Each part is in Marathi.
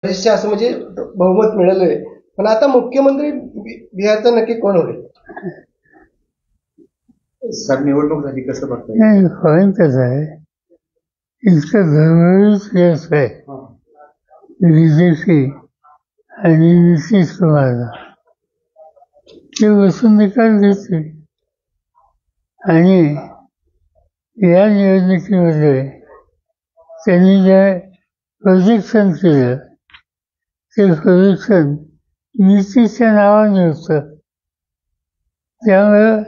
बरेचसे असं म्हणजे बहुमत मिळालंय, पण आता मुख्यमंत्री बिहारचा नक्की कोण होईल? सर निवडणूक झाली कसं बघताय? नाही, फॉईन कसं आहे, इतकं घरोघरीच केस आहे बीजेपी आणि नितीश कुमारला, ते बसून निकाल घेतले. आणि या निवडणुकीमध्ये त्यांनी जे प्रोजेक्शन केलं ते प्रोजेक्शन नितीशच्या नावाने होतं. त्यामुळं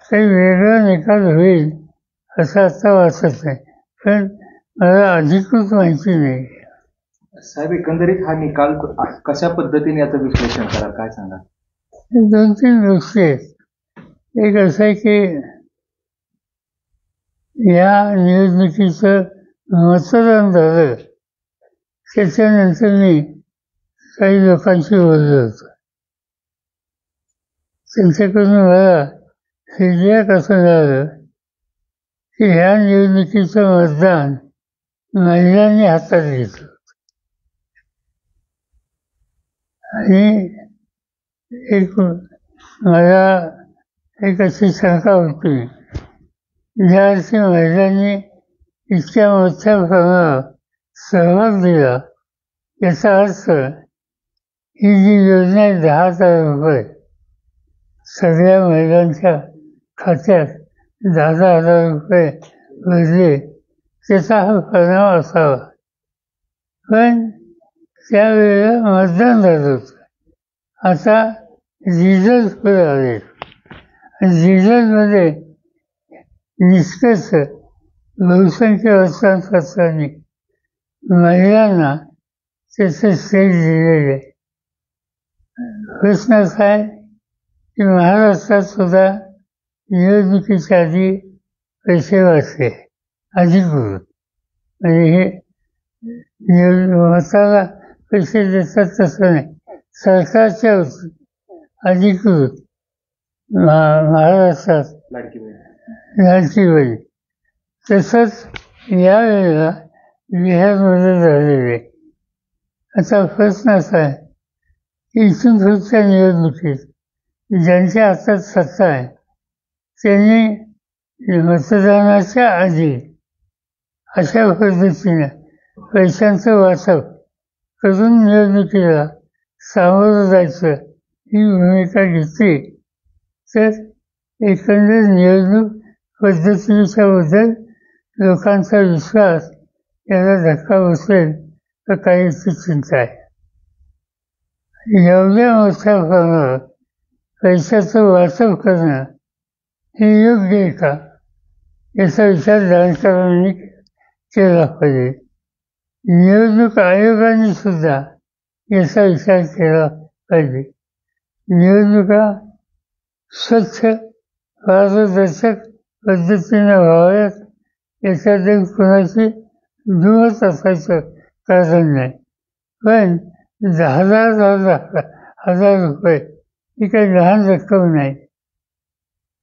काही वेगळा निकाल होईल असं आता वाटत नाही, पण मला अधिकृत माहिती नाही. साहेब एकंदरीत हा निकाल कशा पद्धतीने याचं विश्लेषण कराल, काय सांगा? 2-3 गोष्टी आहेत. एक असं आहे की या निवडणुकीचं मतदान झालं त्याच्यानंतर मी काही लोकांशी बोललो होतो. त्यांच्याकडून मला फीडबॅक असं मिळालं की ह्या निवडणुकीचं मतदान महिलांनी हातात घेतलं आणि मला एक अशी शंका होती, ज्या अर्थी महिलांनी इतक्या मोठ्या प्रमाणात सहभाग दिला, याचा अर्थ ही जी योजना आहे 10,000 रुपये सगळ्या महिलांच्या खात्यात 10,000 रुपये भरले, त्याचा हा परिणाम असावा. पण त्यावेळेला मतदान झालं होतं. आता रिझल्ट पुढे आले आणि रिझल्टमध्ये निष्कर्ष बहुसंख्य वर्तमानपत्रांनी महिलांना त्याचं श्रेय दिलेलं आहे. प्रश्न असा आहे की महाराष्ट्रात सुद्धा निवडणुकीच्या आधी पैसे वाटले अधिकृत, म्हणजे हे मताला पैसे देतात तसं नाही, सरकारच्या अधिकृत महाराष्ट्रात लाडकी बहीण. तसंच यावेळेला बिहारमध्ये झालेले. आता प्रश्न असा आहे की इथून पुढच्या निवडणुकीत ज्यांच्या हातात सत्ता आहे त्यांनी मतदानाच्या आधी अशा पद्धतीनं पैशांचं वाटप करून निवडणुकीला सामोरं जायचं ही भूमिका घेतली तर एकंदर निवडणूक पद्धतीच्या बद्दल लोकांचा विश्वास याला धक्का बसेल तर काहीची चिंता आहे. एवढ्या मोठ्या प्रमाणात पैशाचं वाटप करणं हे योग्य आहे का, याचा विचार जाणकारांनी केला पाहिजे. निवडणूक आयोगाने सुद्धा याचा विचार केला पाहिजे. निवडणुका स्वच्छ पारदर्शक पद्धतीने व्हाव्यात याच्यात कोणाची दुमत असायचं कारण नाही. पण 10,000 रुपये ही काही लहान रक्कम नाही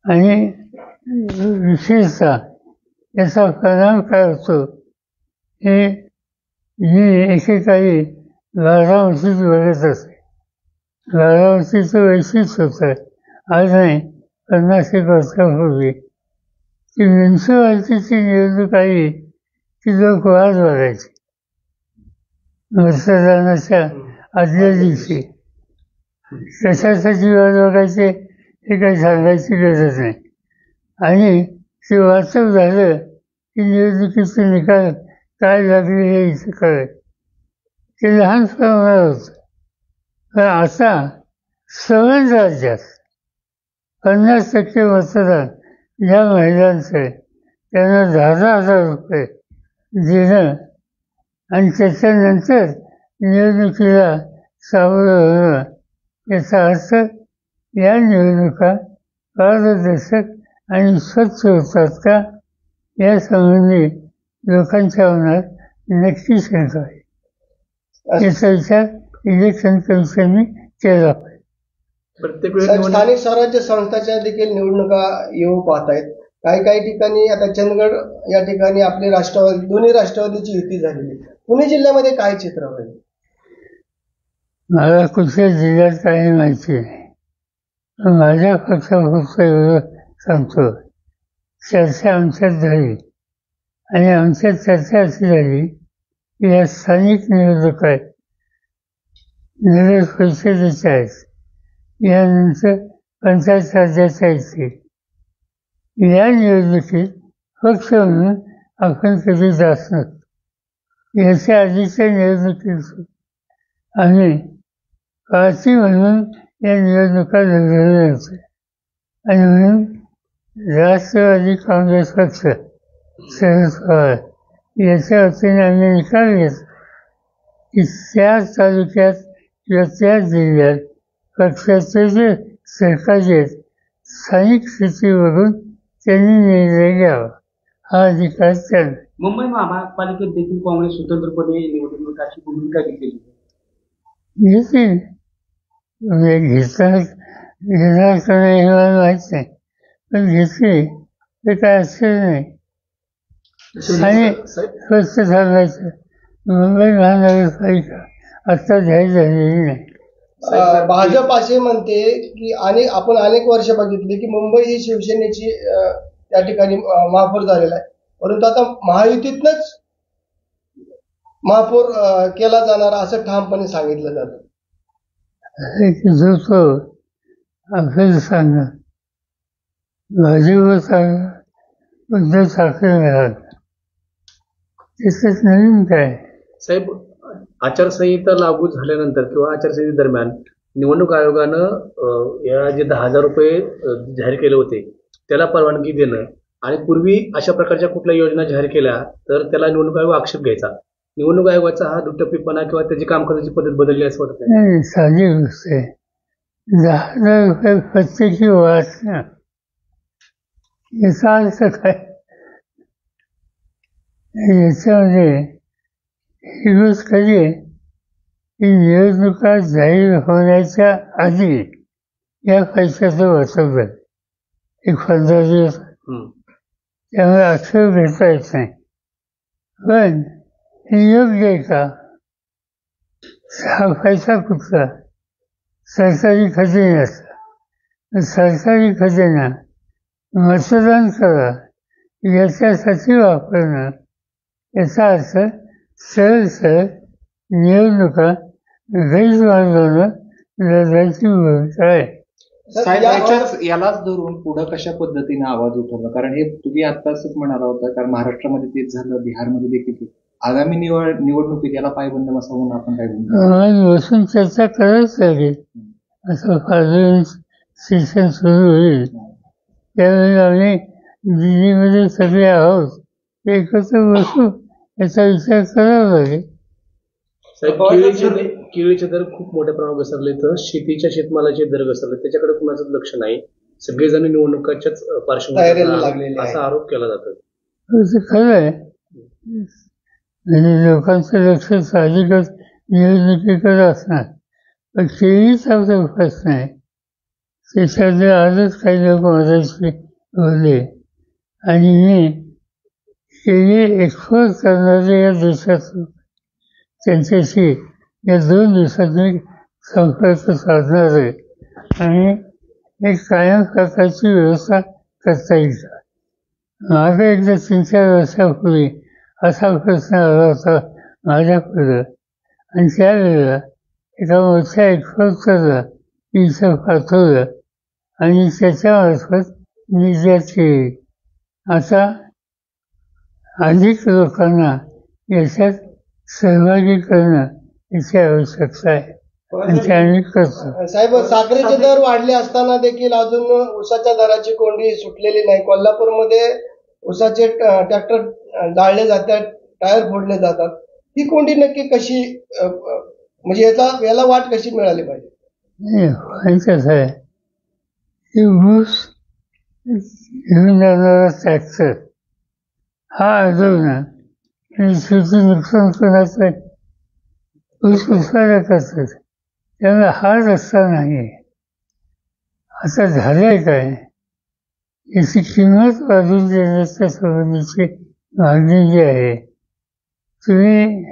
आणि विशेषतः याचा परिणाम काय होतो हे मी एकेकाळी बारामतीत बघत असे. बारामतीचं वैशिष्ट्य होतं, आज नाही 50-1 वर्षापूर्वी, की म्युन्सिपाल्टीची निवडणूक आली की लोक वाद बघायचे मतदानाच्या आदल्या दिवशी. कशासाठी वाद बघायचे हे काही सांगायची गरज नाही. आणि ते वाचक झालं की निवडणुकीचे निकाल काय लागले हे इथं कळेल. ते लहान प्रमाणात होतं. पण आता सगळ्याच राज्यात 50% मतदान ज्या महिलांचं आहे त्यांना 10,000 रुपये देणं आणि त्याच्यानंतर निवडणुकीला सामोरं होणं, याचा अर्थ या निवडणुका पारदर्शक आणि स्वच्छ होतात का यासंबंधी लोकांच्या मनात नक्की शंका आहे. याचा विचार इलेक्शन कमिशनने केला पाहिजे. स्थानिक स्वराज्य संस्थांच्या देखील निवडणुका येऊ पाहत आहेत. काही ठिकाणी आता चंदगड या ठिकाणी आपले राष्ट्रवादी दोन्ही राष्ट्रवादीची युती झालेली. पुणे जिल्ह्यामध्ये काय चित्र होईल? मला कुठल्या जिल्ह्यात काही माहिती नाही. पण माझ्या पक्षापुरतं एवढं सांगतो. चर्चा आमच्यात झाली आणि आमच्यात चर्चा अशी झाली की या स्थानिक निवडणुका आहेत, नगर परिषदेच्या आहेत, यानंतर पंचायत राज्याच्या येतील. या निवडणुकीत पक्ष म्हणून आपण कधी जात नसतो. याच्या आधीच्या निवडणुकीत आम्ही पार्टी म्हणून या निवडणुका लढवल्या होत्या आणि म्हणून राष्ट्रवादी काँग्रेस पक्ष, शरद पवार याच्या वतीने आम्ही निकाल घेतला की त्या तालुक्यात किंवा त्या जिल्ह्यात पक्षाचे जे सरकारी आहेत स्थानिक स्थितीवरून त्यांनी निर्णय घ्यावा, हा अधिकार त्यांना. मुंबई महापालिकेत देखील काँग्रेस स्वतंत्रपणे निवडणुकाची भूमिका घेतली घेतील. घेणार का नाही हे मला माहीत नाही, पण घेतली ते काय असेल नाही. आणि स्वस्त सांगायचं मुंबई महानगरपालिका आत्ता जाहीर झालेली नाही. भाजप असे म्हणते की आपण अनेक वर्ष बघितली की मुंबई ही शिवसेनेची त्या ठिकाणी महापौर झालेला आहे, परंतु आता महायुतीतनच महापौर केला जाणार असं ठामपणे सांगितलं जातं. जो तो आपल्याला सांगणार, भाजप सांगणार, उद्धव ठाकरे मिळाला, त्याच्यात नवीन काय. साहेब, आचारसंहिता लागू झाल्यानंतर किंवा आचारसंहितेदरम्यान निवडणूक आयोगानं या जे 10,000 रुपये जाहीर केले होते त्याला परवानगी देणं आणि पूर्वी अशा प्रकारच्या कुठल्या योजना जाहीर केल्या तर त्याला निवडणूक आयोग आक्षेप घ्यायचा. निवडणूक आयोगाचा हा दुटप्पीपणा किंवा त्याची काम करण्याची पद्धत बदलली असं वाटत नाही. साधी गोष्ट आहे. 10,000 रुपये प्रत्येकी वाचणं याचा अर्थ काय. याच्यामध्ये ही गोष्ट कधी आहे की निवडणुका जाहीर होण्याच्या आधी या पैशाचं वाटप झालं, एक 15 दिवस. त्यामुळे आक्षेप घेता येत नाही. पण हे योग्य आहे का. हा पैसा कुठला, सरकारी खजिन्याचा. सरकारी खजिना मतदान करा याच्यासाठी वापरणं, याचा अर्थ सरळ निवडणुका गैरमार्गानं लढायची भूमिका आहे. साहेब, यालाच धरून पुढं कशा पद्धतीने आवाज उठवला, कारण हे तुम्ही आत्ताच म्हणाला होता, कारण महाराष्ट्रामध्ये तेच झालं, बिहारमध्ये देखील. आगामी निवडणुकीत याला पायबंद बसावं म्हणून आपण काय म्हणतो बसून चर्चा करायच लागेल. असं पार्लमेंट सेशन सुरू होईल त्यावेळी आम्ही दिल्लीमध्ये सगळे आहोत एकत्र बसू, याचा विचार करावा लागेल. साहेब, केळीचे दर खूप मोठ्या प्रमाणात घसरले, तर शेतीच्या दर घसरले, त्याच्याकडे कुणाचं लक्ष नाही. सगळेजण निवडणुकाच्याच पार्श्वभूमीवर असा आरोप केला जातो. खरं आहे. म्हणजे लोकांचं लक्ष साहजिकच निवडणुकीकडे असणार, पण केळीचा जो प्रश्न आहे त्याच्यामध्ये आजच काही लोक मदतशी बोलले आणि मी केळी एक्सपोर्ट करणारे या देशात त्यांच्याशी या 2 दिवसात मी संपर्क साधणार आहे आणि एक कायम प्रकारची व्यवस्था करता येईल का. मागे एकदा 3-4 वर्षापूर्वी असा प्रश्न आला होता माझ्याकडं आणि त्यावेळेला एका मोठ्या एक्सपोर्टरला इथं पाठवलं आणि त्याच्यामार्फत निर्यात केली. आता अधिक लोकांना याच्यात सहभागी करणं याची आवश्यकता आहे आणि ते आम्ही करतो. साहेब, साखरेचे दर वाढले असताना देखील अजून ऊसाच्या दराची कोंडी सुटलेली नाही. कोल्हापूरमध्ये ऊसाचे ट्रॅक्टर जाळले जातात, टायर फोडले जातात. ही कोंडी नक्की कशी, म्हणजे याला वाट कशी मिळाली पाहिजे. नाही, कसं आहे की ऊस घेऊन जाणारा ट्रॅक्टर हा अडवणं आणि शेती नुकसान कोणाचं आहे, ऊस उत्पादकाचं. त्यामुळे हा रस्ता नाही. आता झालंय काय, याची किंमत वाढून देण्याच्या संबंधीची मागणी जी आहे, तुम्ही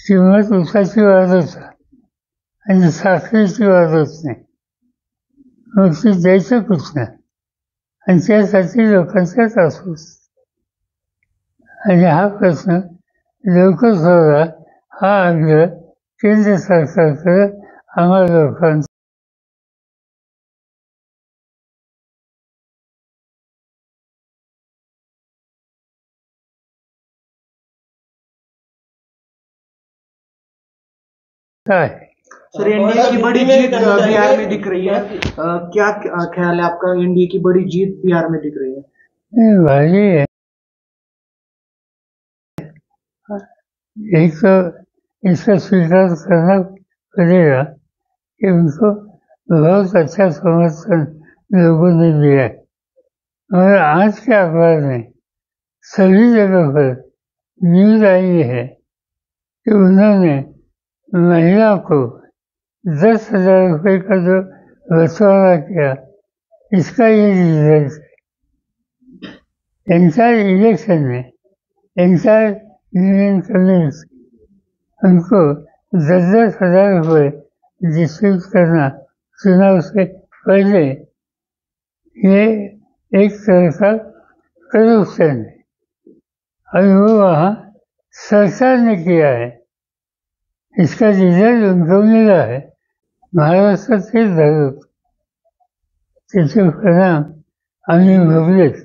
किंमत ऊसाची वाढवता आणि साखरेची वाद होत नाही, मग ते द्यायचं कुठनं? आणि त्यासाठी लोकांचा त्रास होतो. आणि हा प्रश्न लवकर सोडवा हा आग्रह केंद्र सरकारकडे आम्हाला लोकांचा आहे. सर एनडीए की बड़ी जीत बिहार में दिख रही है, क्या ख्याल है आपका? एनडीए की बड़ी जीत बिहार में दिख रही है। नहीं, भारी है। एक तो इसका स्वीकार करना पड़ेगा कि उनको बहुत अच्छा समर्थन लोगों ने दिया है, मगर आज के अखबार में सभी जगह पर न्यूज आई है कि उन्होंने महिला को 10,000 रुपये का जो बंटवारा किया, इसका ये रिजल्ट है। एंटायर इलेक्शन में एंटायर यूनियन कम्युनिस्ट उनको 10,000 रुपये डिस्ट्रीब्यूट करना चुनाव से पहले, ये एक तरह का करप्शन है और वो वहाँ सरकार ने किया है, इसका रिजल्ट उनको मिला है। महाराष्ट्रात हेच झालं, त्याचे परिणाम आम्ही भोगलेत.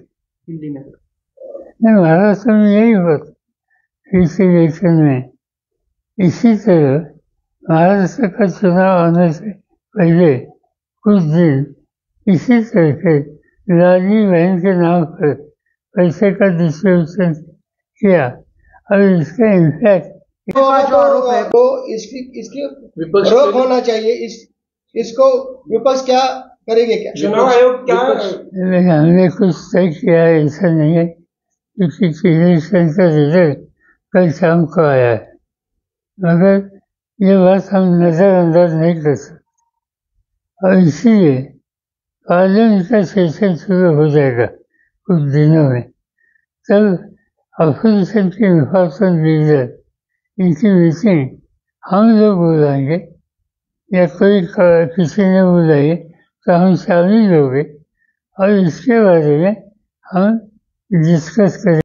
हिंदी में नहीं, महाराष्ट्र में यही होता इस इलेक्शन में। इसी तरह महाराष्ट्र का चुनाव आने से पहले कुछ दिन इसी तरह के लाडली बहन के नाम पर पैसे का डिस्ट्रीब्यूशन किया और इसका इम्पैक्ट तो इसकी विपक्ष रोक होना चाहिए। इसको विपक्ष क्या करेंगे? क्या चुनाव आयोग क्या हमने कुछ तय किया है, ऐसा नहीं है, क्योंकि इलेक्शन का रिजल्ट कल शाम को आया है, मगर ये बात हम नज़रअंदाज नहीं कर सकते। और इसीलिए पार्लियामेंट का सेशन शुरू हो जाएगा कुछ दिनों में, तब अपोजिशन के इंफॉर्मेशन लीडर इनकी मीटिंग हम लोग बुलाएंगे या कोई किसी ने बुलाई तो हम शामिल होंगे और इसके बारे में हम डिस्कस करेंगे।